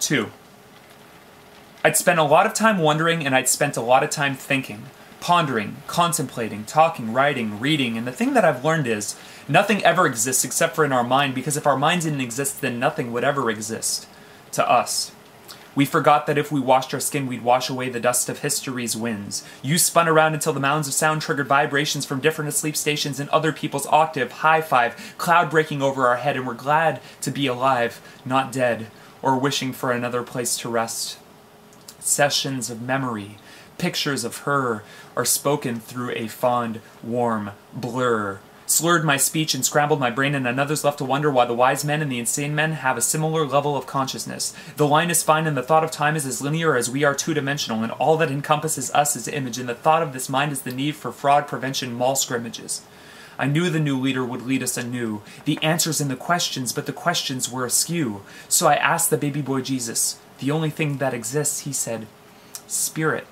2. I'd spent a lot of time wondering, and I'd spent a lot of time thinking, pondering, contemplating, talking, writing, reading, and the thing that I've learned is, nothing ever exists except for in our mind, because if our mind didn't exist, then nothing would ever exist to us. We forgot that if we washed our skin, we'd wash away the dust of history's winds. You spun around until the mounds of sound triggered vibrations from different asleep stations in other people's octave, high five, cloud breaking over our head, and we're glad to be alive, not dead, or wishing for another place to rest. Sessions of memory, pictures of her, are spoken through a fond, warm blur. Slurred my speech and scrambled my brain, and another's left to wonder why the wise men and the insane men have a similar level of consciousness. The line is fine, and the thought of time is as linear as we are two-dimensional, and all that encompasses us is image, and the thought of this mind is the need for fraud prevention mall scrimmages. I knew the new leader would lead us anew, the answers in the questions, but the questions were askew. So I asked the baby boy Jesus, the only thing that exists, he said, Spirit.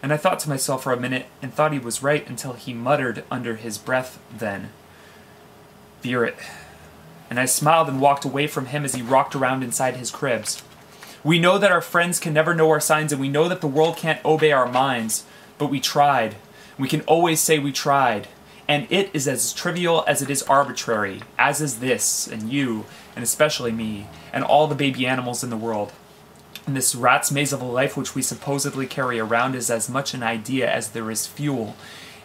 And I thought to myself for a minute, and thought he was right until he muttered under his breath then, Spirit. And I smiled and walked away from him as he rocked around inside his cribs. We know that our friends can never know our signs, and we know that the world can't obey our minds, but we tried. We can always say we tried. And it is as trivial as it is arbitrary, as is this, and you, and especially me, and all the baby animals in the world. And this rat's maze of a life which we supposedly carry around is as much an idea as there is fuel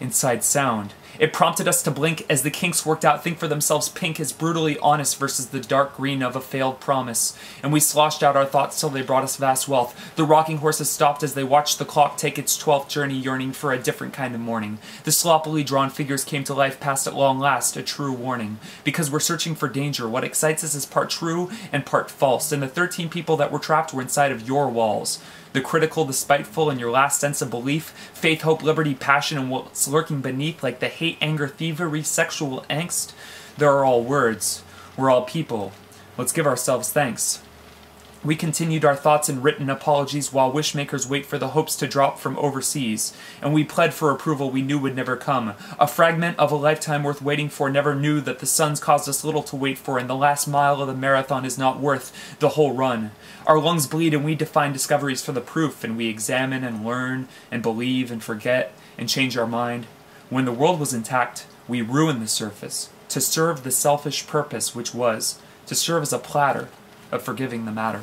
inside sound. It prompted us to blink as the kinks worked out think for themselves pink as brutally honest versus the dark green of a failed promise. And we sloshed out our thoughts till they brought us vast wealth. The rocking horses stopped as they watched the clock take its 12th journey, yearning for a different kind of morning. The sloppily drawn figures came to life past at long last, a true warning. Because we're searching for danger, what excites us is part true and part false. And the 13 people that were trapped were inside of your walls. The critical, the spiteful, and your last sense of belief, faith, hope, liberty, passion, and what's lurking beneath, like the hate, anger, thievery, sexual angst. They're all words. We're all people. Let's give ourselves thanks. We continued our thoughts and written apologies while wishmakers wait for the hopes to drop from overseas. And we pled for approval we knew would never come. A fragment of a lifetime worth waiting for, never knew that the suns caused us little to wait for, and the last mile of the marathon is not worth the whole run. Our lungs bleed and we define discoveries for the proof, and we examine and learn and believe and forget and change our mind. When the world was intact, we ruined the surface to serve the selfish purpose which was to serve as a platter of forgiving the matter.